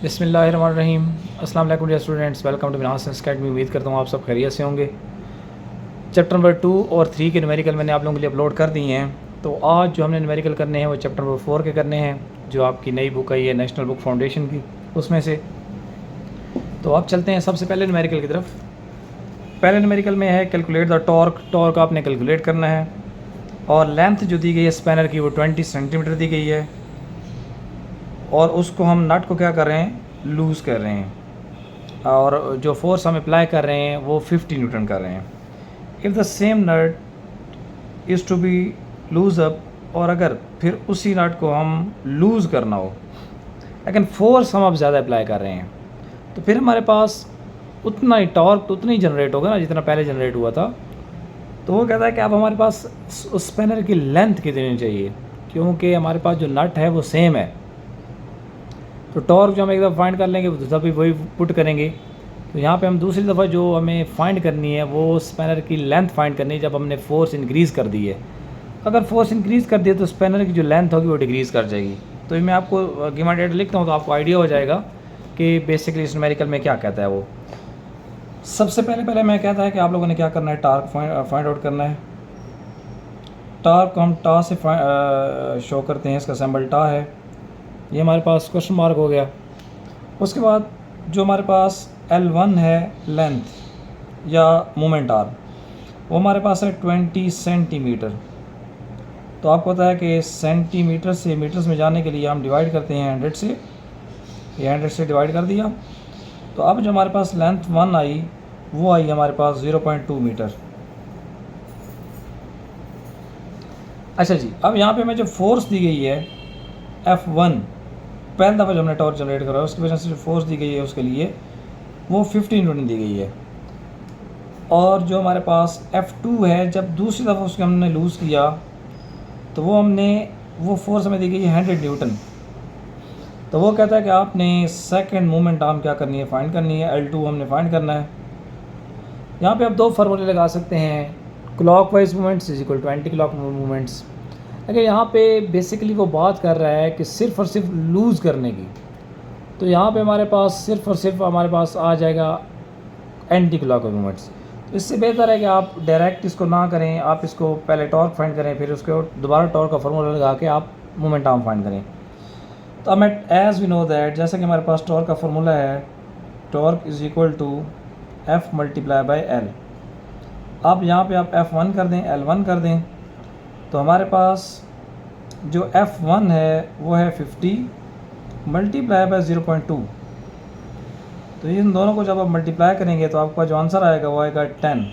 बिस्मिल्लाहिर्रहमानिर्रहीम। अस्सलाम वालेकुम dear students, welcome to Minas academy. उम्मीद करता हूँ आप सब खैरियत से होंगे। चैप्टर नंबर 2 और 3 के न्यूमेरिकल मैंने आप लोगों के लिए अपलोड कर दिए हैं। तो आज जो हमने न्यूमेरिकल करने हैं वो चैप्टर नंबर 4 के करने हैं, जो आपकी नई बुक आई है नेशनल बुक फाउंडेशन की, उसमें से। तो आप चलते हैं सबसे पहले न्यूमेरिकल की तरफ। पहले न्यूमेरिकल में है कैलकुलेट द टॉर्क। टॉर्क आपने कैलकुलेट करना है और लेंथ जो दी गई है स्पैनर की वो 20 सेंटीमीटर दी गई है, और उसको हम नट को क्या कर रहे हैं, लूज़ कर रहे हैं, और जो फोर्स हम अप्लाई कर रहे हैं वो 50 न्यूटन कर रहे हैं। If the same nut is to be loose up, और अगर फिर उसी नट को हम लूज़ करना हो लेकिन फोर्स हम अब ज़्यादा अप्लाई कर रहे हैं, तो फिर हमारे पास उतना ही टॉर्क तो उतना ही जनरेट होगा ना जितना पहले जनरेट हुआ था। तो वो कहता है कि अब हमारे पास उस स्पैनर की लेंथ कितनी चाहिए, क्योंकि हमारे पास जो नट है वो सेम है। तो टॉर्क जो हम एक दफ़ा फाइंड कर लेंगे तो तभी वही पुट करेंगे। तो यहाँ पे हम दूसरी दफ़ा जो हमें फाइंड करनी है वो स्पैनर की लेंथ फाइंड करनी है जब हमने फोर्स इंक्रीज़ कर दी है। अगर फोर्स इंक्रीज़ कर दिया तो स्पैनर की जो लेंथ होगी वो डिक्रीज़ कर जाएगी। तो मैं आपको गिवन डेटा लिखता हूँ तो आपको आइडिया हो जाएगा कि बेसिकली इस न्यूमेरिकल में क्या कहता है वो। सबसे पहले मैं कहता है कि आप लोगों ने क्या करना है, टार्क फाइंड आउट करना है। टार्क हम टा से शो करते हैं, इसका सिंबल टा है। ये हमारे पास क्वेश्चन मार्क हो गया। उसके बाद जो हमारे पास L1 है लेंथ या मोमेंट आर्म, वो हमारे पास है 20 सेंटीमीटर। तो आपको पता है कि सेंटीमीटर से मीटर्स में जाने के लिए हम डिवाइड करते हैं 100 से। ये 100 से डिवाइड कर दिया। तो अब जो हमारे पास लेंथ 1 आई वो आई हमारे पास 0.2 मीटर। अच्छा जी, अब यहाँ पे मैं जो फोर्स दी गई है F1, पहली दफ़ा जो हमने टॉर्क जनरेट करा है उसकी वजह से जो फोर्स दी गई है उसके लिए वो 50 न्यूटन दी गई है। और जो हमारे पास F2 है, जब दूसरी दफ़ा उसको हमने लूज़ किया तो वो फोर्स हमें दी गई है 100 न्यूटन। तो वो कहता है कि आपने सेकंड मोमेंट आर्म क्या करनी है, फाइंड करनी है। L2 हमने फाइंड करना है। यहाँ पे आप दो फार्मूले लगा सकते हैं, clockwise movements is equal to anti clock movements. लेकिन यहाँ पे बेसिकली वो बात कर रहा है कि सिर्फ़ और सिर्फ लूज़ करने की। तो यहाँ पे हमारे पास सिर्फ़ और सिर्फ हमारे पास आ जाएगा एंटी क्लॉक मूवमेंट्स। तो इससे बेहतर है कि आप डायरेक्ट इसको ना करें, आप इसको पहले टॉर्क फाइंड करें, फिर उसके दोबारा टॉर्क का फार्मूला लगा के आप मोमेंट आर्म फाइंड करें। तो अब एज़ वी नो दैट, जैसा कि हमारे पास टॉर्क का फार्मूला है, torque is equal to F multiply by L। अब यहाँ पे आप F1 कर दें, L1 कर दें, तो हमारे पास जो F1 है वो है 50 मल्टीप्लाई बाय 0.2। तो इन दोनों को जब आप मल्टीप्लाई करेंगे तो आपका जो आंसर आएगा वो आएगा 10।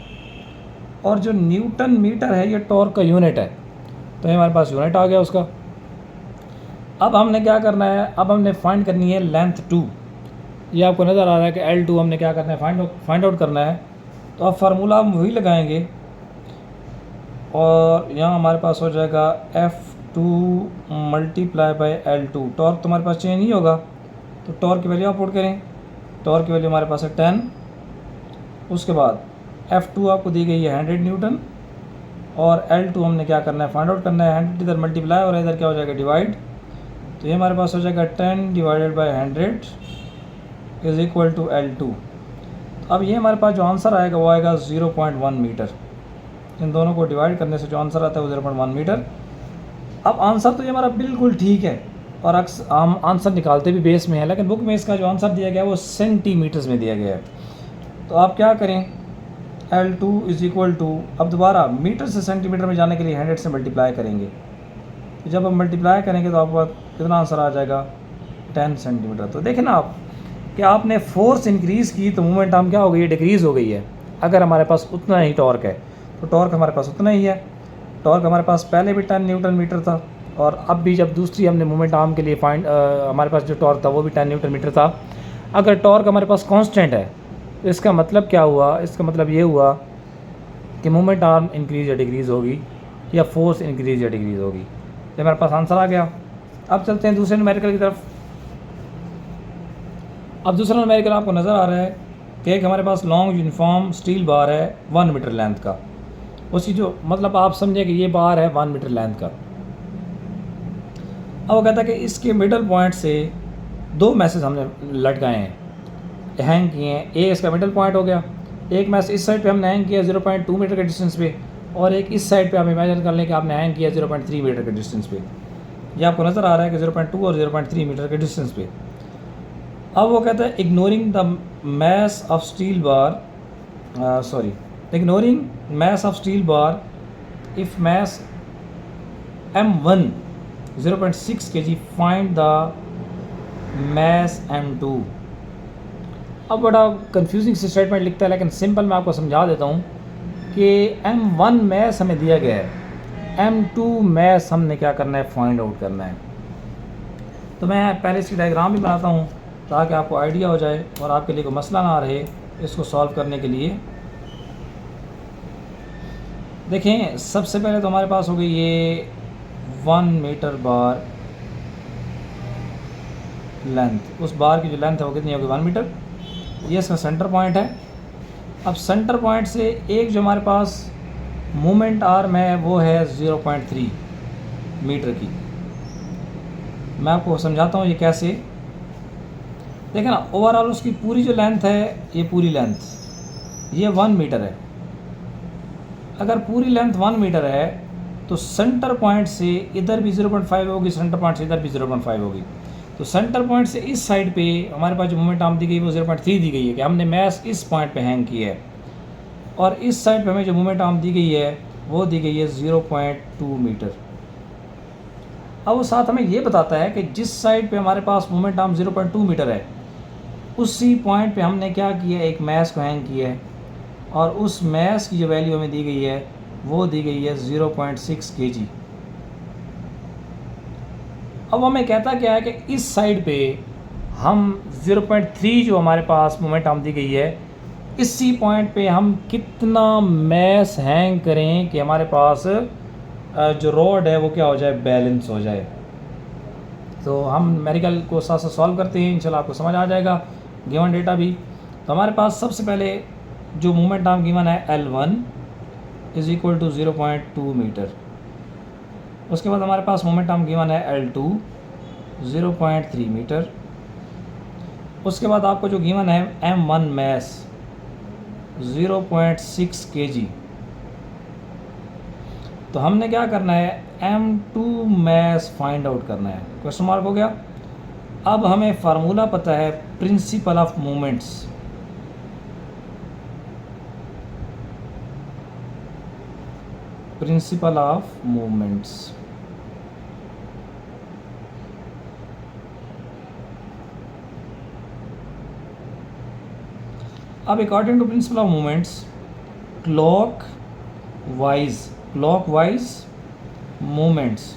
और जो न्यूटन मीटर है ये टॉर्क का यूनिट है, तो ये हमारे पास यूनिट आ गया उसका। अब हमने क्या करना है, अब हमने फाइंड करनी है लेंथ 2। ये आपको नज़र आ रहा है कि L2 हमने क्या करना है, फाइंड आउट करना है। तो अब फार्मूला हम वही लगाएंगे और यहाँ हमारे पास हो जाएगा F2 multiply by L2। Torque तो हमारे पास चेंज नहीं होगा, तो टॉर्क की वैल्यू आप पुट करें। टॉर्क की वैल्यू हमारे पास है 10। उसके बाद F2 आपको दी गई है 100 न्यूटन, और L2 हमने क्या करना है, फाइंड आउट करना है। 100 इधर मल्टीप्लाई और इधर क्या हो जाएगा, डिवाइड। तो ये हमारे पास हो जाएगा 10 divided by 100 is equal to L2। अब ये हमारे पास जो आंसर आएगा वो आएगा 0.1 मीटर। इन दोनों को डिवाइड करने से जो आंसर आता है वो 0.1 मीटर। अब आंसर तो ये हमारा बिल्कुल ठीक है, और हम आंसर निकालते भी बेस में है, लेकिन बुक में इसका जो आंसर दिया गया है वो सेंटीमीटर्स में दिया गया है। तो आप क्या करें, L2 इज़ इक्वल टू, अब दोबारा मीटर से सेंटीमीटर में जाने के लिए 100 से मल्टीप्लाई करेंगे। तो जब हम मल्टीप्लाई करेंगे तो आपका कितना आंसर आ जाएगा, 10 सेंटीमीटर। तो देखें ना आप कि आपने फोर्स इंक्रीज़ की तो मूवमेंट आर्म क्या हो गई है, डिक्रीज़ हो गई है। अगर हमारे पास उतना ही टॉर्क है तो टॉर्क हमारे पास उतना ही है। टॉर्क हमारे पास पहले भी 10 न्यूटन मीटर था, और अब भी जब दूसरी हमने मूवमेंट आर्म के लिए हमारे पास जो टॉर्क था वो भी 10 न्यूटन मीटर था। अगर टॉर्क हमारे पास कांस्टेंट है तो इसका मतलब क्या हुआ, इसका मतलब ये हुआ कि मूवमेंट आर्म इंक्रीज़ या डिक्रीज़ होगी, या फोर्स इंक्रीज़ या डिक्रीज़ होगी। तो हमारे पास आंसर आ गया। अब चलते हैं दूसरे न्यूमेरिकल की तरफ। अब दूसरा न्यूमेरिकल आपको नज़र आ रहा है कि एक हमारे पास लॉन्ग यूनिफॉर्म स्टील बार है 1 मीटर लेंथ का। उसकी जो मतलब आप समझें कि ये बार है 1 मीटर लेंथ का। अब वो कहता है कि इसके मिडल पॉइंट से दो मैसेज हमने लटकाए हैं, हैंग किए हैं। एक इसका मिडल पॉइंट हो गया, एक मैसेज इस साइड पे हमने हैंग किया 0.2 मीटर के डिस्टेंस पे, और एक इस साइड पे आप इमेजिन कर लें कि आपने हैंग किया 0.3 मीटर के डिस्टेंस पे। ये आपको नज़र आ रहा है कि 0.2 और 0.3 मीटर के डिस्टेंस पे। अब वो कहता है ignoring the mass of steel bar, ignoring mass of steel bar if mass M1 0.6 kg find the mass M2। अब बड़ा कंफ्यूजिंग स्टेटमेंट लिखता है, लेकिन सिंपल मैं आपको समझा देता हूँ कि M1 मैस हमें दिया गया है, M2 मैस हमने क्या करना है, फाइंड आउट करना है। तो मैं पहले इसकी डायग्राम भी बनाता हूँ ताकि आपको आइडिया हो जाए और आपके लिए कोई मसला ना रहे इसको सॉल्व करने के लिए। देखें, सबसे पहले तो हमारे पास हो गई ये 1 मीटर बार लेंथ। उस बार की जो लेंथ है वो कितनी होगी, 1 मीटर। ये इसका सेंटर पॉइंट है। अब सेंटर पॉइंट से एक जो हमारे पास मोमेंट आर्म है वो है 0.3 मीटर की। मैं आपको समझाता हूँ ये कैसे। देखें ना, ओवरऑल उसकी पूरी जो लेंथ है, ये पूरी लेंथ ये 1 मीटर है। अगर पूरी लेंथ 1 मीटर है तो सेंटर पॉइंट से इधर भी 0.5 होगी, सेंटर पॉइंट से इधर भी 0.5 होगी। तो सेंटर पॉइंट से इस साइड पे हमारे पास जो मोमेंट आर्म दी गई वो 0.3 दी गई है कि हमने मैस इस पॉइंट पे हैंग की है, और इस साइड पे हमें जो मोमेंट आर्म दी गई है वो दी गई है 0.2 मीटर। अब वो साथ हमें ये बताता है कि जिस साइड पे हमारे पास मोमेंट आर्म 0.2 मीटर है उसी पॉइंट पे हमने क्या किया, एक मैस को हैंग किया है, और उस मैस की जो वैल्यू हमें दी गई है वो दी गई है 0.6 kg। अब हमें कहता क्या है कि इस साइड पे हम 0.3 जो हमारे पास मोमेंट आर्म दी गई है, इसी पॉइंट पे हम कितना मैस हैंग करें कि हमारे पास जो रोड है वो क्या हो जाए, बैलेंस हो जाए। तो हम न्यूमेरिकल को साथ साथ सॉल्व करते हैं, इंशाल्लाह आपको समझ आ जाएगा गिवन डेटा भी। तो हमारे पास सबसे पहले जो मोमेंट आर्म गिवन है L1 is equal to 0.2 metre. उसके बाद हमारे पास मोमेंट आर्म गिवन है L2 0.3 मीटर। उसके बाद आपको जो गिवन है M1 मैस 0.6 kg। तो हमने क्या करना है, M2 मैस फाइंड आउट करना है। क्वेश्चन मार्क हो गया। अब हमें फार्मूला पता है principle of moments. Principle of moments, अब according to principle of moments clockwise moments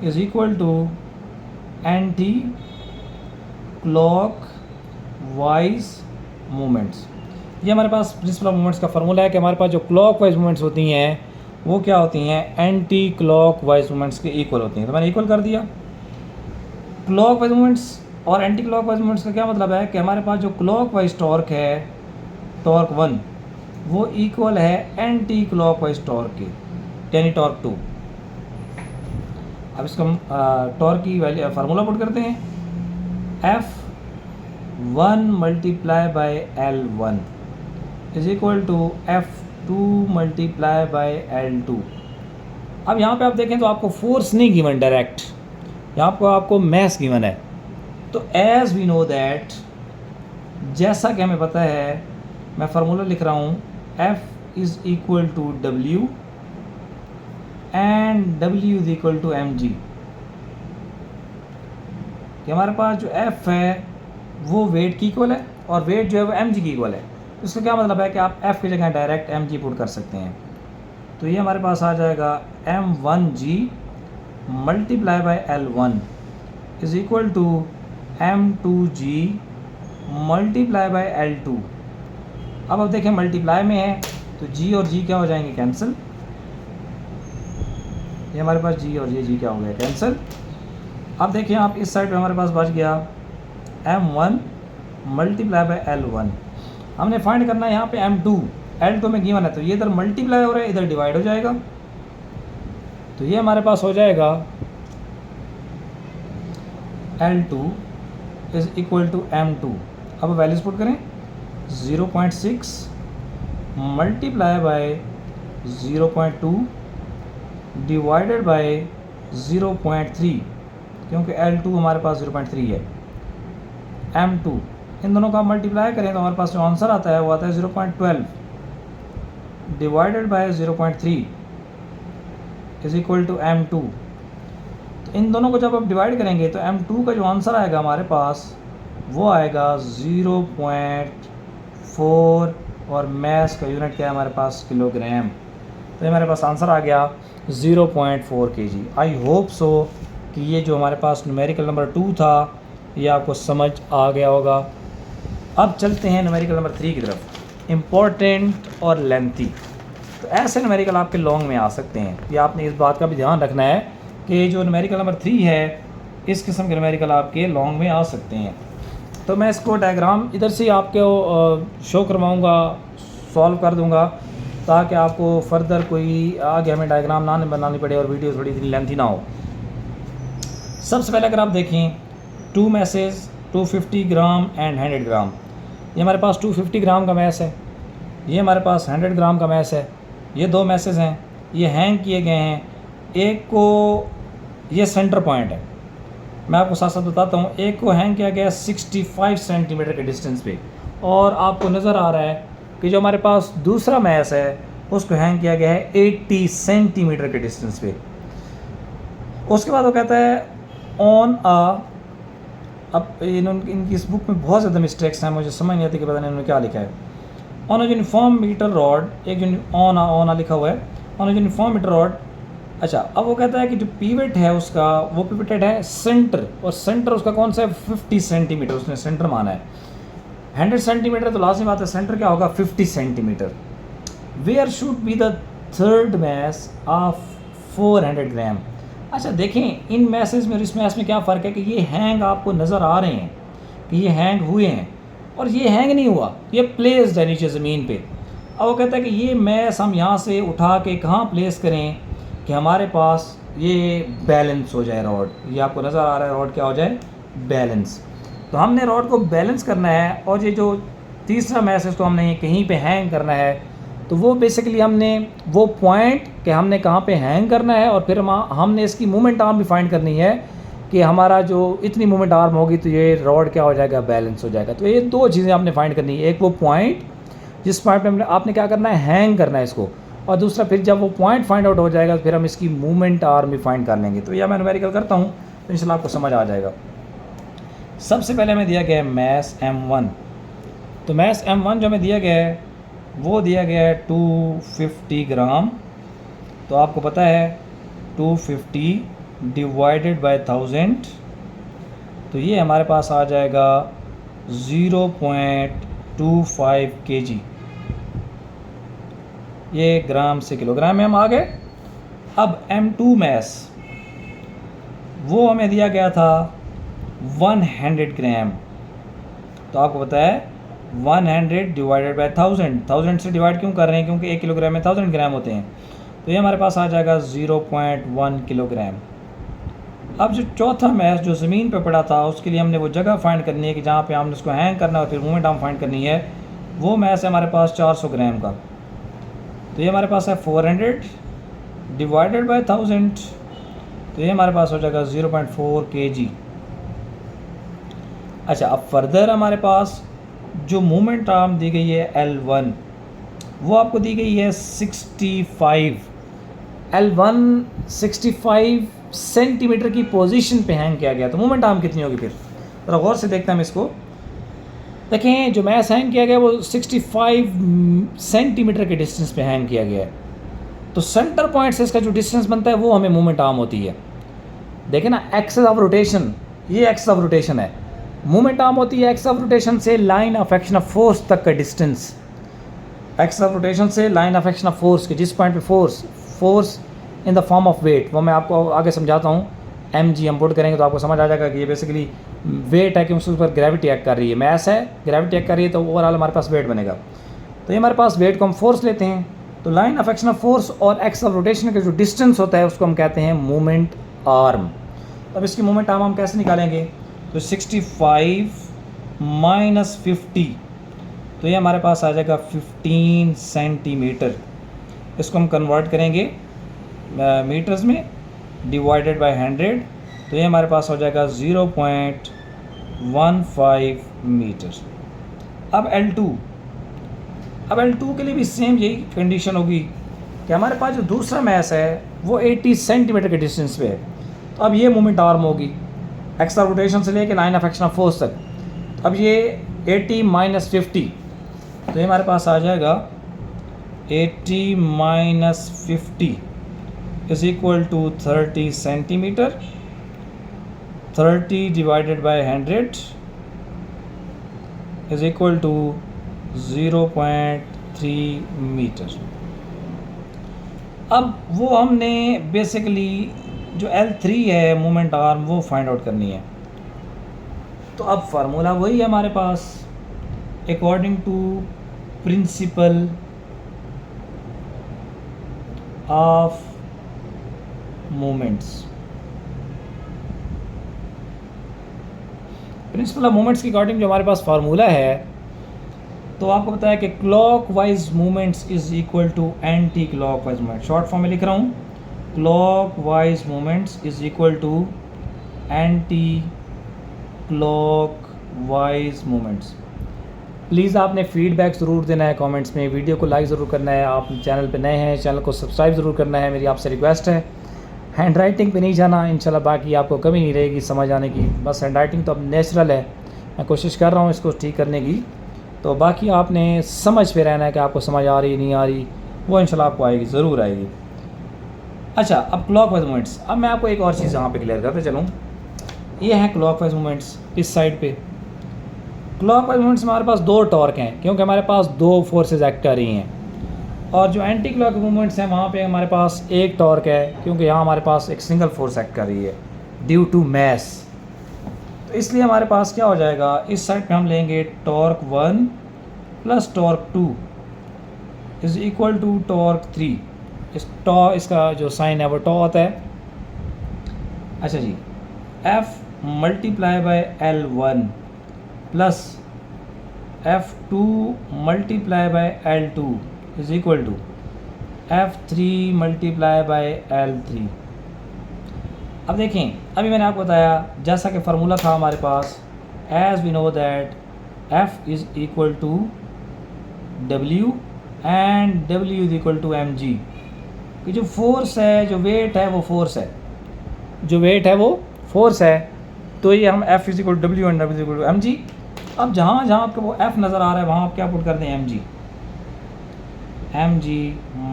is equal to anti clockwise moments. ये हमारे पास प्रिंसिपल ऑफ मोमेंट्स का फार्मूला है कि हमारे पास जो क्लॉकवाइज मोमेंट्स होती हैं वो क्या होती हैं, एंटी क्लॉकवाइज मोमेंट्स के इक्वल होती हैं। तो मैंने इक्वल कर दिया। क्लॉकवाइज मोमेंट्स और एंटी क्लॉकवाइज मोमेंट्स का क्या मतलब है कि हमारे पास जो क्लॉकवाइज टॉर्क है, टॉर्क 1, वो इक्वल है एंटी क्लॉकवाइज टॉर्क के, यानी टॉर्क 2। अब इसका टॉर्क की वैल्यू फार्मूला पुट करते हैं, F1 multiply by L1 is equal to F2 multiply by L2। अब यहाँ पे आप देखें तो आपको फोर्स नहीं गिवन डायरेक्ट, यहाँ पर आपको मैस गिवन है। तो एज वी नो दैट, जैसा कि हमें पता है, मैं फार्मूला लिख रहा हूँ, F is equal to W and W is equal to mg। कि हमारे पास जो F है वो वेट की इक्वल है और वेट जो है वो mg की इक्वल है। इसका क्या मतलब है कि आप F की जगह डायरेक्ट mg पुट कर सकते हैं। तो ये हमारे पास आ जाएगा m1g multiply by L1 is equal to m2g multiply by L2। अब देखें मल्टीप्लाई में है तो g और g क्या हो जाएंगे, कैंसिल। ये हमारे पास g और ये g क्या हो गया, कैंसिल। अब देखिए आप इस साइड पे हमारे पास बच गया m1 मल्टीप्लाई बाय L1। हमने फाइंड करना है यहाँ पे m2, L2 में गिवन है तो ये इधर मल्टीप्लाई हो रहा है, इधर डिवाइड हो जाएगा। तो ये हमारे पास हो जाएगा L2 is equal to m2। अब वैल्यूज पुट करें, 0.6 मल्टीप्लाई बाय 0.2 डिवाइडेड बाय 0.3, क्योंकि L2 हमारे पास 0.3 है, m2 इन दोनों का मल्टीप्लाई करें तो हमारे पास जो आंसर आता है वो आता है 0.12 divided by 0.3 is equal to m2। तो इन दोनों को जब आप डिवाइड करेंगे तो m2 का जो आंसर आएगा हमारे पास वो आएगा 0.4 और मैस का यूनिट क्या है हमारे पास, किलोग्राम। तो हमारे पास आंसर आ गया 0.4 kg। आई होप सो कि ये जो हमारे पास न्यूमेरिकल नंबर 2 था ये आपको समझ आ गया होगा। अब चलते हैं न्यूमेरिकल नंबर 3 की तरफ, इम्पॉर्टेंट और लेंथी। तो ऐसे न्यूमेरिकल आपके लॉन्ग में आ सकते हैं, ये आपने इस बात का भी ध्यान रखना है कि जो न्यूमेरिकल नंबर 3 है इस किस्म के न्यूमेरिकल आपके लॉन्ग में आ सकते हैं। तो मैं इसको डायग्राम इधर से आपको शो करवाऊँगा, सॉल्व कर दूँगा, ताकि आपको फर्दर कोई आगे हमें डायग्राम ना बनानी पड़े और वीडियो थोड़ी इतनी लेंथी ना हो। सबसे पहले अगर आप देखें 2 मैसेज 250 ग्राम एंड 100 ग्राम, ये हमारे पास 250 ग्राम का मैस है, ये हमारे पास 100 ग्राम का मैस है। ये 2 मैसेज हैं, ये हैंग किए गए हैं। एक को ये सेंटर पॉइंट है, मैं आपको साथ साथ बताता हूँ। एक को हैंग किया गया 65 सेंटीमीटर के डिस्टेंस पे, और आपको नज़र आ रहा है कि जो हमारे पास दूसरा मैस है उसको हैंग किया गया है 80 सेंटीमीटर के डिस्टेंस पे। उसके बाद वो कहता है ऑन अब इनकी इस बुक में बहुत ज़्यादा मिस्टेक्स हैं, मुझे समझ नहीं आती कि पता नहीं इन्होंने क्या लिखा है। On a uniform metre rod, एक ऑन लिखा हुआ है, on a uniform metre rod. अच्छा, अब वो कहता है कि जो पीवेट है उसका वो पिवटेड है सेंटर, और सेंटर उसका कौन सा है, 50 सेंटीमीटर उसने सेंटर माना है। 100 सेंटीमीटर तो लाजमी बात है, सेंटर क्या होगा 50 centimetre. Where should be the third mass of 400 gram. अच्छा देखें, इन मैसेज में और इस मैस में क्या फ़र्क है कि ये हैंग आपको नज़र आ रहे हैं कि ये हैंग हुए हैं, और ये हैंग नहीं हुआ, ये प्लेस्ड है नीचे ज़मीन पे। अब वो कहता है कि ये मैस हम यहाँ से उठा के कहाँ प्लेस करें कि हमारे पास ये बैलेंस हो जाए रॉड। ये आपको नज़र आ रहा है रॉड क्या हो जाए, बैलेंस। तो हमने रॉड को बैलेंस करना है, और ये जो तीसरा मैस है इसको हमने कहीं पे हैंग करना है। तो वो बेसिकली हमने वो पॉइंट कि हमने कहाँ पे हैंग करना है, और फिर हमने इसकी मूवमेंट आर्म भी फाइंड करनी है कि हमारा जो इतनी मूवमेंट आर्म होगी तो ये रॉड क्या हो जाएगा, बैलेंस हो जाएगा। तो ये 2 चीज़ें आपने फाइंड करनी है, एक वो पॉइंट जिस पॉइंट पे आपने क्या करना है, हैंग करना है इसको, और दूसरा फिर जब वो पॉइंट फाइंड आउट हो जाएगा फिर हम इसकी मूवमेंट आर्म भी फाइंड कर लेंगे। तो यह मैं न्यूमेरिकल करता हूँ तो इंशाल्लाह आपको समझ आ जाएगा। सबसे पहले हमें दिया गया है मैस M1। तो मैस M1 जो हमें दिया गया है वो दिया गया है 250 ग्राम। तो आपको पता है 250 डिवाइडेड बाय 1000, तो ये हमारे पास आ जाएगा 0.25 kg। ये ग्राम से किलोग्राम में हम आ गए। अब M2 मैस वो हमें दिया गया था 100 ग्राम। तो आपको पता है 100 डिवाइडेड बाय 1000 से डिवाइड क्यों कर रहे हैं, क्योंकि 1 किलोग्राम में 1000 ग्राम होते हैं। तो ये हमारे पास आ जाएगा 0.1 किलोग्राम। अब जो चौथा मैस जो ज़मीन पे पड़ा था उसके लिए हमने वो जगह फाइंड करनी है कि जहाँ पे हमने उसको हैंग करना है और फिर मूवमेंट आर्म फाइंड करनी है। वो मैस है हमारे पास 400 ग्राम का। तो ये हमारे पास है 400 डिवाइडेड बाय 1000, तो ये हमारे पास हो जाएगा 0.4 kg। अच्छा, अब फर्दर हमारे पास जो मूवमेंट आर्म दी गई है L1 वो आपको दी गई है 65। L1 65 सेंटीमीटर की पोजीशन पे हैंग किया गया। तो मूवमेंट आर्म कितनी होगी, फिर थोड़ा गौर से देखते हैं हम इसको। देखें, जो मैस हैंग किया गया वो 65 सेंटीमीटर के डिस्टेंस पे हैंग किया गया है। तो सेंटर पॉइंट से इसका जो डिस्टेंस बनता है वो हमें मूवमेंट आर्म होती है। देखें ना, एक्सिस ऑफ रोटेशन, ये एक्सिस ऑफ रोटेशन है। मूवमेंट आर्म होती है एक्सिस ऑफ रोटेशन से line of action of force तक का डिस्टेंस। एक्सिस ऑफ रोटेशन से line of action of force के जिस पॉइंट पे force in the form of weight, वो मैं आपको आगे समझाता हूँ। mg हम पुट करेंगे तो आपको समझ आ जाएगा कि ये बेसिकली वेट है कि उसके ऊपर ग्रेविटी एक्ट कर रही है। मैस है, ग्रेविटी एक्ट कर रही है, तो ओवरऑल हमारे पास वेट बनेगा। तो ये हमारे पास वेट को हम फोर्स लेते हैं। तो line of action of force और एक्सिस ऑफ रोटेशन का जो डिस्टेंस होता है उसको हम कहते हैं मूवमेंट आर्म। अब इसकी मूवमेंट आर्म हम कैसे निकालेंगे, तो 65 माइनस 50, तो ये हमारे पास आ जाएगा 15 सेंटीमीटर। इसको हम कन्वर्ट करेंगे मीटर्स में, डिवाइडेड बाय 100, तो ये हमारे पास हो जाएगा 0.15 मीटर। अब L2 के लिए भी सेम यही कंडीशन होगी कि हमारे पास जो दूसरा मैस है वो 80 सेंटीमीटर के डिस्टेंस पे है। तो अब ये मोमेंट आर्म होगी एक्सल रोटेशन से लेके line of action of force तक। तो अब ये 80 माइनस 50, तो ये हमारे पास आ जाएगा 80 minus 50 is equal to 30 centimetre. 30 divided by 100 is equal to 0.3 metre. अब वो हमने बेसिकली जो L3 है मोमेंट आर्म वो फाइंड आउट करनी है। तो अब फार्मूला वही है हमारे पास, according to principle of moments. Principle of moments के अकॉर्डिंग जो हमारे पास फार्मूला है, तो आपको पता है कि clockwise movements is equal to anti clockwise movement. Short form में लिख रहा हूँ, clockwise movements is equal to anti clockwise movements. Please आपने फीडबैक ज़रूर देना है कमेंट्स में, वीडियो को लाइक ज़रूर करना है, आप चैनल पे नए हैं चैनल को सब्सक्राइब ज़रूर करना है, मेरी आपसे रिक्वेस्ट है। हैंड राइटिंग पे नहीं जाना, इंशाल्लाह बाकी आपको कमी नहीं रहेगी समझ आने की। बस हैंड राइटिंग तो अब नेचुरल है, मैं कोशिश कर रहा हूँ इसको ठीक करने की। तो बाकी आपने समझ पे रहना है कि आपको समझ आ रही नहीं आ रही, वो इंशाल्लाह आपको आएगी, ज़रूर आएगी। अच्छा, अब क्लॉकवाइज मूवमेंट्स। अब मैं आपको एक और चीज़ यहाँ पे क्लियर करते चलूँ। ये हैं क्लॉकवाइज मूवमेंट्स इस साइड पे। क्लॉकवाइज मूवमेंट्स में हमारे पास दो टॉर्क हैं, क्योंकि हमारे पास दो फोर्सेज एक्ट कर रही हैं। और जो एंटी क्लॉक मूवमेंट्स हैं वहाँ पे हमारे पास एक टॉर्क है, क्योंकि यहाँ हमारे पास एक सिंगल फोर्स एक्ट कर रही है ड्यू टू मैस। तो इसलिए हमारे पास क्या हो जाएगा, इस साइड पे हम लेंगे torque 1 plus torque 2 is equal to torque 3। इसका जो साइन है वो टॉ होता है। अच्छा जी, F multiply by L1 plus F2 multiply by L2 is equal to F3 multiply by L3। अब देखें, अभी मैंने आपको बताया जैसा कि फार्मूला था हमारे पास, as we know that F is equal to W and W is equal to mg। कि जो फोर्स है, जो वेट है वो फोर्स है, जो वेट है वो फोर्स है। तो ये हम F is equal to W and W is equal to mg। अब जहाँ जहाँ आपको वो F नज़र आ रहा है वहाँ आप क्या पुट कर दें, mg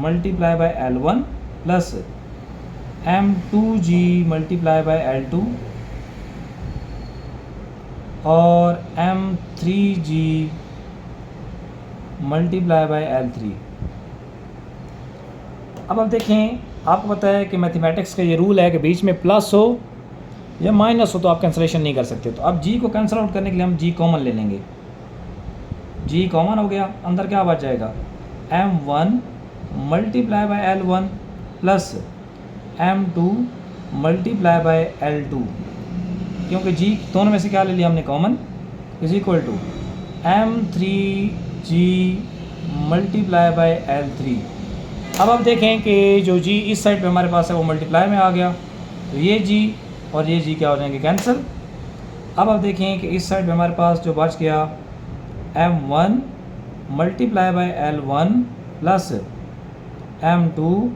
multiply by L1 plus m2g multiply by L2 और m3g मल्टीप्लाई बाय L3। अब आप देखें, आपको पता है कि मैथमेटिक्स का ये रूल है कि बीच में प्लस हो या माइनस हो तो आप कैंसलेशन नहीं कर सकते। तो अब g को कैंसिल आउट करने के लिए हम g कॉमन ले लेंगे। g कॉमन हो गया, अंदर क्या बच जाएगा, m1 multiply by L1 plus m2 multiply by L2, क्योंकि g दोनों में से क्या ले लिया हमने common, is equal to m3g multiply by L3। अब आप देखें कि जो g इस साइड पे हमारे पास है वो मल्टीप्लाई में आ गया, तो ये g और ये g क्या हो जाएंगे, कैंसिल। अब आप देखें कि इस साइड पे हमारे पास जो बच गया m1 multiply by L1 plus m2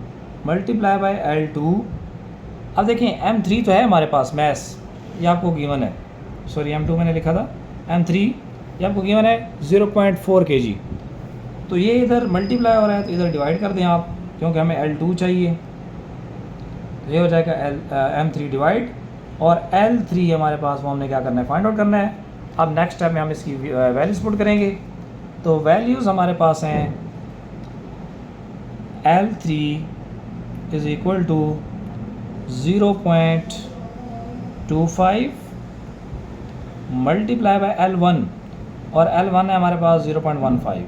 multiply by L2। अब देखें m3 तो है हमारे पास मैस, ये आपको गिवन है, सॉरी m2 मैंने लिखा था, m3 ये आपको गिवन है 0.4 kg। तो ये इधर मल्टीप्लाई हो रहा है तो इधर डिवाइड कर दें आप, क्योंकि हमें L2 चाहिए। तो ये हो जाएगा m3 डिवाइड, और L3 हमारे पास वो हमने क्या करना है, फाइंड आउट करना है। अब नेक्स्ट स्टेप में हम इसकी वैल्यूज पुट करेंगे। तो वैल्यूज़ हमारे पास हैं L3 is equal to 0.25 multiply by L1, और L1 है हमारे पास 0.15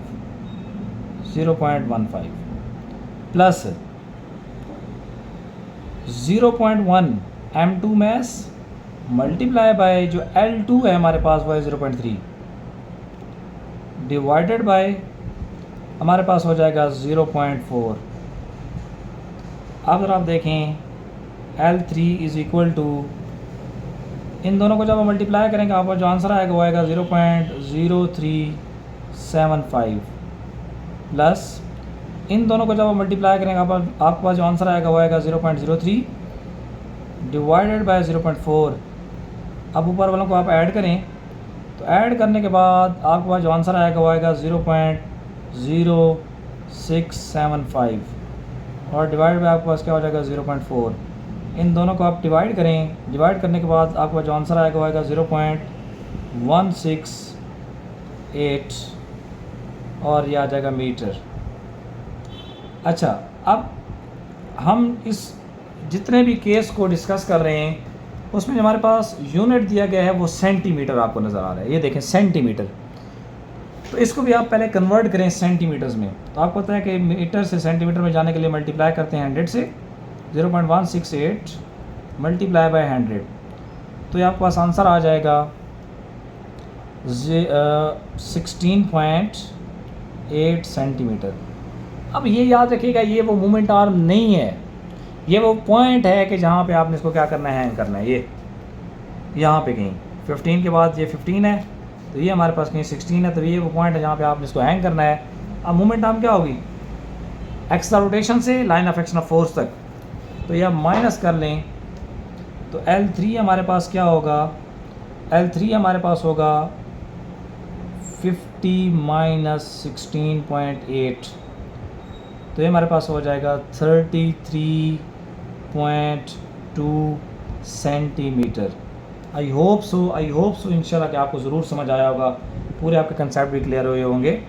plus 0.1 m2 mass multiply by जो L2 है हमारे पास वो है 0.3 डिवाइडेड बाय हमारे पास हो जाएगा 0.4। अब अगर आप देखें L3 इज़ इक्वल टू, इन दोनों को जब आप मल्टीप्लाई करेंगे आपका जो आंसर आएगा वो आएगा 0.0375 प्लस इन दोनों को जब आप मल्टीप्लाई करेंगे आपके पास जो आंसर आएगा वो आएगा 0.03 डिवाइडेड बाय 0.4। अब ऊपर वालों को आप ऐड करें तो ऐड करने के बाद आपके पास जो आंसर आएगा वो आएगा 0.0675 और डिवाइड बाय आपके पास क्या हो जाएगा 0.4। इन दोनों को आप डिवाइड करें, डिवाइड करने के बाद आपका जो आंसर आएगा वो आएगा 0.168 और ये आ जाएगा मीटर। अच्छा, अब हम इस जितने भी केस को डिस्कस कर रहे हैं उसमें हमारे पास यूनिट दिया गया है वो सेंटीमीटर आपको नज़र आ रहा है, ये देखें सेंटीमीटर। तो इसको भी आप पहले कन्वर्ट करें सेंटीमीटर्स में, तो आपको पता है कि मीटर से सेंटीमीटर में जाने के लिए मल्टीप्लाई करते हैं 100 से, 0.168 मल्टीप्लाई बाय 100, तो ये आपके पास आंसर आ जाएगा 16.8 सेंटीमीटर। अब ये याद रखिएगा ये वो मोमेंट आर्म नहीं है, ये वो पॉइंट है कि जहाँ पे आपने इसको क्या करना है, हैंग करना है। ये यहाँ पे कहीं 15 के बाद ये 15 है तो ये हमारे पास कहीं 16 है, तो ये वो पॉइंट है जहाँ पे आपने इसको हैंग करना है। अब मोमेंट आर्म क्या होगी, एक्स रोटेशन से line of action of force तक, तो ये आप माइनस कर लें तो L3 हमारे पास क्या होगा, L3 हमारे पास होगा 50 माइनस 16.8, तो ये हमारे पास हो जाएगा 33.2 सेंटीमीटर। आई होप सो इंशाल्लाह कि आपको ज़रूर समझ आया होगा, पूरे आपके कंसेप्ट भी क्लियर हुए होंगे।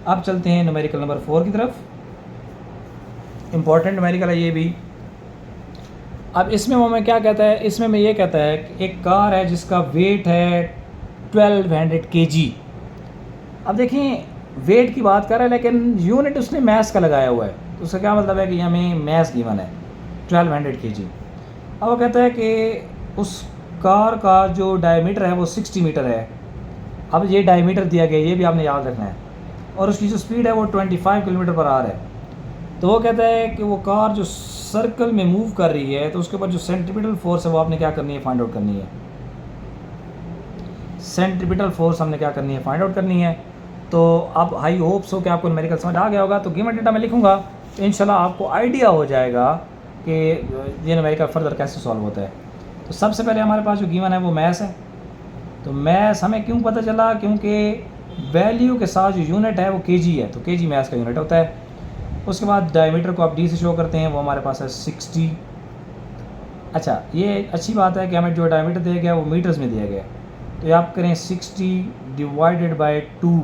अब चलते हैं न्यूमेरिकल नंबर 4 की तरफ। इम्पॉर्टेंट न्यूमेरिकल है ये भी। अब इसमें वो मैं क्या कहता है, इसमें मैं ये कहता है कि एक कार है जिसका वेट है 1200 kg। अब देखें वेट की बात कर रहा है लेकिन यूनिट उसने मैस का लगाया हुआ है, तो उसका क्या मतलब है कि हमें मैस गिवन है 1200 kg। अब वो कहता है कि उस कार का जो डायमीटर है वो 60 मीटर है। अब ये डायमीटर दिया गया, ये भी आपने याद रखना है, और उसकी जो स्पीड है वो 25 किलोमीटर पर आवर है। तो वो कहता है कि वो कार जो सर्कल में मूव कर रही है तो उसके ऊपर जो सेंट्रीपिटल फोर्स है वो आपने क्या करनी है, फाइंड आउट करनी है। सेंट्रीपिटल फोर्स हमने क्या करनी है, फाइंड आउट करनी है। तो आप आई होप्स हो कि आपको न्यूमेरिकल समझ आ गया होगा। तो गिवन डेटा मैं लिखूंगा तो इंशाल्लाह आपको आइडिया हो जाएगा कि ये न्यूमेरिकल फर्दर कैसे सॉल्व होता है। तो सबसे पहले हमारे पास जो गिवन है वो मैस है। तो मैस हमें क्यों पता चला, क्योंकि वैल्यू के साथ जो यूनिट है वो केजी है, तो केजी मैस का यूनिट होता है। उसके बाद डायमीटर को आप डी से शो करते हैं, वो हमारे पास है 60। अच्छा, ये अच्छी बात है कि हमें जो डायमीटर दिया गया वो मीटर्स में दिया गया, तो ये आप करें 60 डिवाइडेड बाय 2।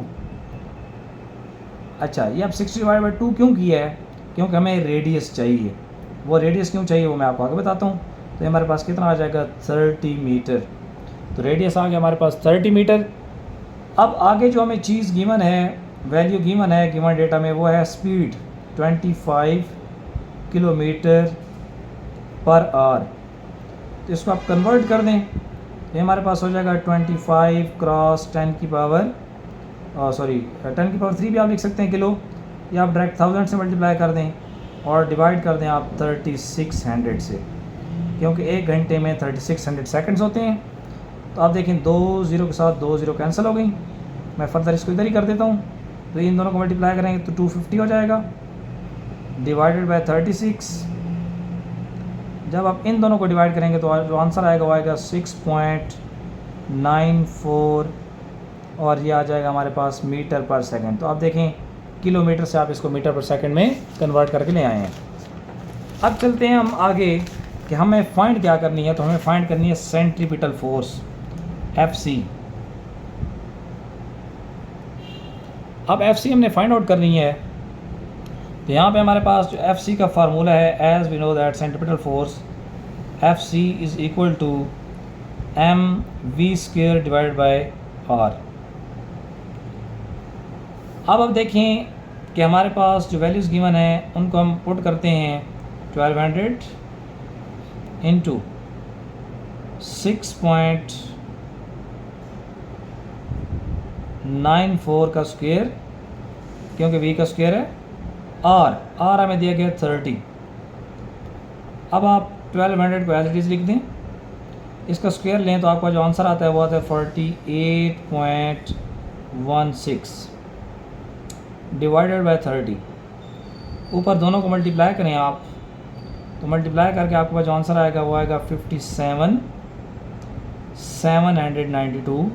अच्छा, ये आप 60 डिवाइड बाई 2 क्यों किया है, क्योंकि हमें रेडियस चाहिए। वो रेडियस क्यों चाहिए वो मैं आपको आगे बताता हूँ। तो हमारे पास कितना आ जाएगा 30 मीटर, तो रेडियस आ गया हमारे पास 30 मीटर। अब आगे जो हमें चीज़ गिवन है, वैल्यू गिवन है गिवन डेटा में, वो है स्पीड 25 किलोमीटर पर आवर। तो इसको आप कन्वर्ट कर दें, ये हमारे पास हो जाएगा 25 क्रॉस 10 की पावर 10 की पावर 3 भी आप लिख सकते हैं किलो, या आप डायरेक्ट 1000 से मल्टीप्लाई कर दें और डिवाइड कर दें आप 3600 से, क्योंकि एक घंटे में 3600 सेकंड्स होते हैं। तो आप देखें 2 0 के साथ 2 0 कैंसिल हो गई। मैं फर्दर इसको इधर ही कर देता हूँ, तो इन दोनों को मल्टीप्लाई करेंगे तो 250 हो जाएगा डिवाइडेड बाय 36। जब आप इन दोनों को डिवाइड करेंगे तो जो आंसर आएगा वो आएगा 6.94 और ये आ जाएगा हमारे पास मीटर पर सेकंड। तो आप देखें किलोमीटर से आप इसको मीटर पर सेकंड में कन्वर्ट करके ले आए हैं। अब चलते हैं हम आगे कि हमें फाइंड क्या करनी है। तो हमें फाइंड करनी है सेंट्रीपिटल फोर्स FC। अब FC हमने फाइंड आउट करनी है, तो यहाँ पे हमारे पास जो FC का फार्मूला है, as we know that centripetal force FC is equal to mv² divided by r। अब देखें कि हमारे पास जो वैल्यूज़ गिवन है उनको हम पुट करते हैं 1200 इंटू 6.94 का स्क्वायर, क्योंकि v का स्क्वायर है r हमें दिया गया 30। अब आप 1200 को एज इट इज़ लिख दें, इसका स्क्वायर लें तो आपका जो आंसर आता है वो आता है 48.16 डिवाइडेड बाय 30। ऊपर दोनों को मल्टीप्लाई करें आप, तो मल्टीप्लाई करके आपके पास जो आंसर आएगा वो आएगा 57,792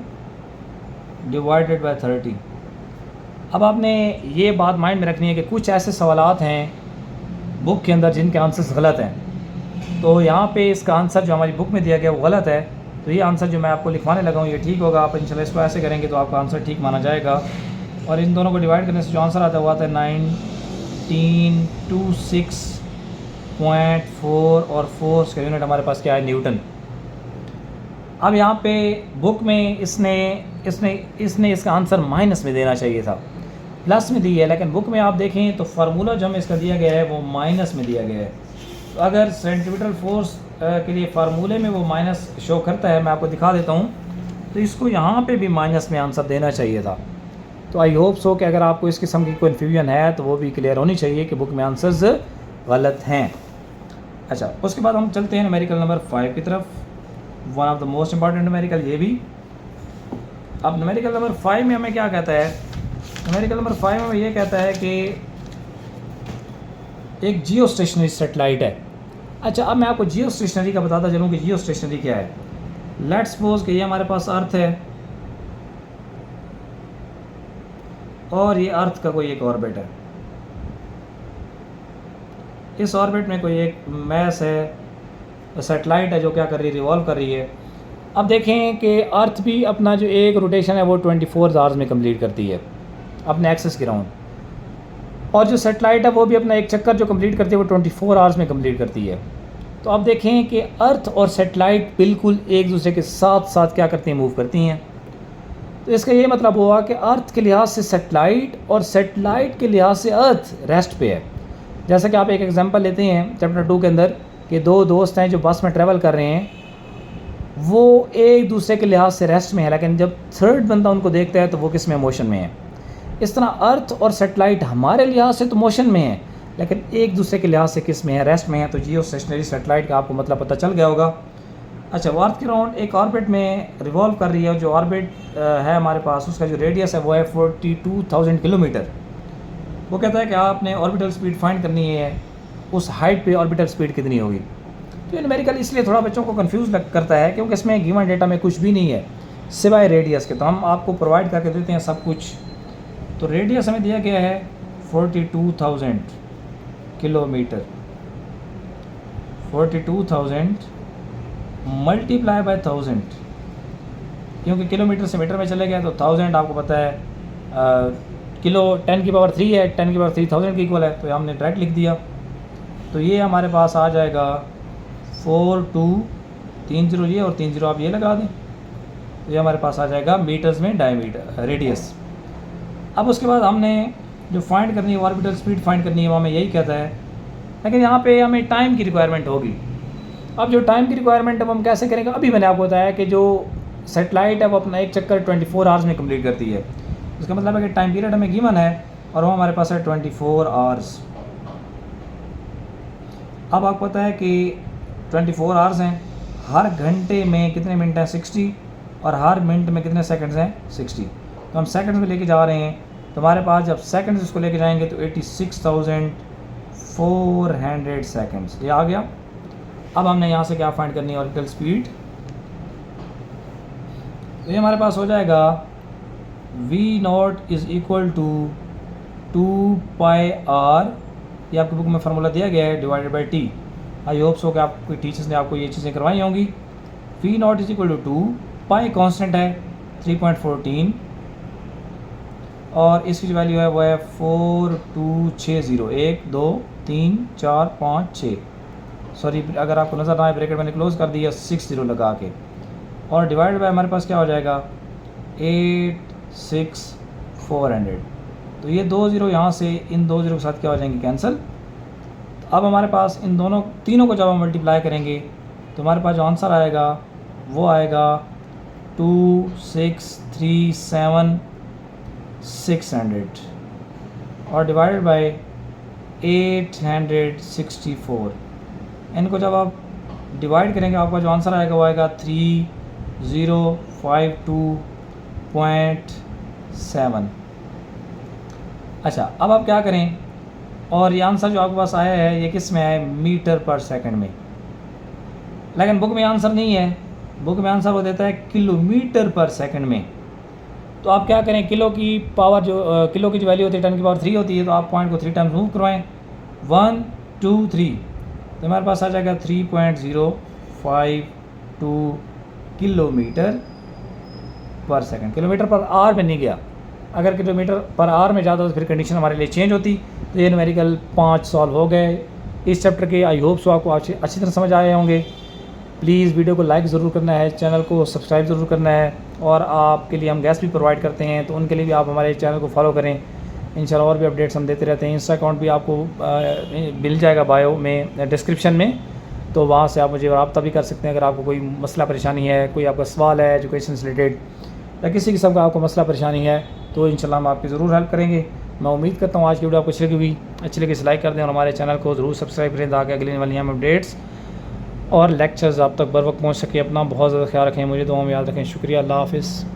डिवाइडेड बाय 30। अब आपने ये बात माइंड में रखनी है कि कुछ ऐसे सवालात हैं बुक के अंदर जिनके आंसर्स गलत हैं, तो यहाँ पे इसका आंसर जो हमारी बुक में दिया गया वो गलत है, तो ये आंसर जो मैं आपको लिखवाने लगा हूँ ये ठीक होगा। आप इंशाल्लाह इसको ऐसे करेंगे तो आपका आंसर ठीक माना जाएगा। और इन दोनों को डिवाइड करने से जो आंसर आता है वो आता है 1926.4 और 4 का यूनिट हमारे पास क्या है, न्यूटन। अब यहाँ पे बुक में इसने इसका आंसर माइनस में देना चाहिए था, प्लस में दी है, लेकिन बुक में आप देखें तो फार्मूला जो हमें इसका दिया गया है वो माइनस में दिया गया है। तो अगर सेंट्रीपिटल फोर्स के लिए फार्मूले में वो माइनस शो करता है, मैं आपको दिखा देता हूँ, तो इसको यहाँ पे भी माइनस में आंसर देना चाहिए था। तो आई होप सो कि अगर आपको इस किस्म की कन्फ्यूजन है तो वो भी क्लियर होनी चाहिए कि बुक में आंसर्स गलत हैं। अच्छा, उसके बाद हम चलते हैं न्यूमेरिकल नंबर 5 की तरफ, one of the most important numerical ये भी। अब न्यूमेरिकल नंबर 5 में हमें क्या कहता है, न्यूमेरिकल नंबर 5 में ये कहता है कि एक जियो स्टेशनरी सेटेलाइट है। अच्छा, अब मैं आपको जियो स्टेशनरी का बताता चलूँ कि जियो स्टेशनरी क्या है। लेट्स सपोज कि ये हमारे पास अर्थ है और ये अर्थ का कोई एक ऑर्बिट है, इस ऑर्बिट में कोई एक मैस है, सेटेलाइट है जो क्या कर रही है, रिवॉल्व कर रही है। अब देखें कि अर्थ भी अपना जो एक रोटेशन है वो 24 आवर्स में कंप्लीट करती है अपने एक्सिस के राउंड, और जो सेटेलाइट है वो भी अपना एक चक्कर जो कंप्लीट करती है वो 24 आवर्स में कंप्लीट करती है। तो अब देखें कि अर्थ और सेटेलाइट बिल्कुल एक दूसरे के साथ साथ क्या करती हैं, मूव करती हैं। तो इसका ये मतलब हुआ कि अर्थ के लिहाज से सेटेलाइट और सेटेलाइट के लिहाज से अर्थ रेस्ट पे है। जैसा कि आप एक एग्जांपल लेते हैं चैप्टर 2 के अंदर कि दो दोस्त हैं जो बस में ट्रैवल कर रहे हैं, वो एक दूसरे के लिहाज से रेस्ट में है, लेकिन जब थर्ड बंदा उनको देखता है तो वो किस में, मोशन में है। इस तरह अर्थ और सेटेलाइट हमारे लिहाज से तो मोशन में है, लेकिन एक दूसरे के लिहाज से किस में है, रेस्ट में है। तो जियो स्टेशनरी सेटेलाइट का आपको मतलब पता चल गया होगा। अच्छा, वो अर्थ के राउंड एक ऑर्बिट में रिवॉल्व कर रही है, जो ऑर्बिट है हमारे पास उसका जो रेडियस है वो है 42,000 किलोमीटर। वो कहता है कि आपने ऑर्बिटल स्पीड फाइंड करनी है, उस हाइट पे ऑर्बिटल स्पीड कितनी होगी। तो ये न्यूमेरिकल इसलिए थोड़ा बच्चों को कंफ्यूज करता है क्योंकि इसमें गिवन डेटा में कुछ भी नहीं है सिवाय रेडियस के। तो हम आपको प्रोवाइड करके देते हैं सब कुछ। तो रेडियस हमें दिया गया है 42,000 किलोमीटर, 42,000 मल्टीप्लाई बाय 1000, क्योंकि किलोमीटर से मीटर में चले गए तो 1000 आपको पता है किलो 10 की पावर 3 है, 10 की पावर 3000 की इक्वल है, तो हमने डायरेक्ट लिख दिया। तो ये हमारे पास आ जाएगा 4230 ये और 30 आप ये लगा दें, तो ये हमारे पास आ जाएगा मीटर्स में डायमीटर रेडियस। अब उसके बाद हमने जो फाइंड करनी है ऑर्बिटल स्पीड फाइंड करनी है वो हमें यही कहता है, लेकिन यहाँ पे हमें टाइम की रिक्वायरमेंट होगी। अब जो टाइम की रिक्वायरमेंट है वो हम कैसे करेंगे, अभी मैंने आपको बताया कि जो सेटेलाइट है वो अपना एक चक्कर 24 आवर्स में कंप्लीट करती है। इसका मतलब है कि टाइम पीरियड हमें गिवन है और वो हमारे पास है 24 आवर्स। अब आपको पता है कि 24 आवर्स हैं, हर घंटे में कितने मिनट हैं 60, और हर मिनट में कितने सेकंड्स हैं 60। तो हम सेकंड्स में लेके जा रहे हैं, तो हमारे पास जब सेकंड्स इसको लेके जाएंगे तो 86,400 सेकंड्स ये आ गया। अब हमने यहाँ से क्या फाइंड करनी है, ऑर्बिटल स्पीड। तो ये हमारे पास हो जाएगा V0 is equal to 2πr, ये आपकी बुक में फार्मूला दिया गया है, divided by t। I hope so कि आपके टीचर्स ने आपको ये चीज़ें करवाई होंगी। V0 is equal to 2, pi constant है 3.14 और इसकी जो वैल्यू है वो है 4260, 1 2 3 4 5 6, सॉरी अगर आपको नज़र ना आए ब्रैकेट मैंने क्लोज कर दिया 60 लगा के, और डिवाइड बाय हमारे पास क्या हो जाएगा 86,400। तो ये 2 0 यहाँ से इन 2 0 के साथ क्या हो जाएंगे, कैंसिल। तो अब हमारे पास इन दोनों तीनों को जब हम मल्टीप्लाई करेंगे तो हमारे पास जो आंसर आएगा वो आएगा 2,637,600 और डिवाइडेड बाय 864। इनको जब आप डिवाइड करेंगे आपका जो आंसर आएगा वो आएगा 3052.7। अच्छा, अब आप क्या करें, और ये आंसर जो आपके पास आया है ये किस में है, मीटर पर सेकंड में, लेकिन बुक में आंसर नहीं है। बुक में आंसर वो देता है किलोमीटर पर सेकंड में। तो आप क्या करें, किलो की पावर जो किलो की जो वैल्यू होती है 10 की पावर 3 होती है, तो आप पॉइंट को 3 टाइम्स मूव करवाएं, 1 2 3, तो हमारे पास आ जाएगा 3.052 किलोमीटर पर सेकंड। किलोमीटर पर आवर में नहीं गया, अगर किलोमीटर पर आवर में ज़्यादा तो फिर कंडीशन हमारे लिए चेंज होती। तो ये न्यूमेरिकल 5 सॉल्व हो गए इस चैप्टर के। आई होप सो आपको अच्छी तरह समझ आए होंगे। प्लीज़ वीडियो को लाइक ज़रूर करना है, चैनल को सब्सक्राइब ज़रूर करना है, और आपके लिए हम गेस्ट भी प्रोवाइड करते हैं, तो उनके लिए भी आप हमारे चैनल को फॉलो करें। इंशाल्लाह और भी अपडेट्स हम देते रहते हैं। इंस्टा अकाउंट भी आपको मिल जाएगा बायो में, डिस्क्रिप्शन में, तो वहाँ से आप मुझे रब्ता भी कर सकते हैं। अगर आपको कोई मसला परेशानी है, कोई आपका सवाल है एजुकेशन से रिलेटेड, या किसी किस्म का आपको मसला परेशानी है, तो इंशाल्लाह हम आपकी ज़रूर हेल्प करेंगे। मैं उम्मीद करता हूँ आज की वीडियो आपको अच्छी लगी लाइक कर दें, और हमारे चैनल को ज़रूर सब्सक्राइब करें ताकि अगली वाली हम अपडेट्स और लेक्चर्स आप तक बर वक्त पहुँच सके। अपना बहुत ज़्यादा ख्याल रखें, मुझे दुआ में याद रखें। शुक्रिया, अल्लाह हाफ़िज़।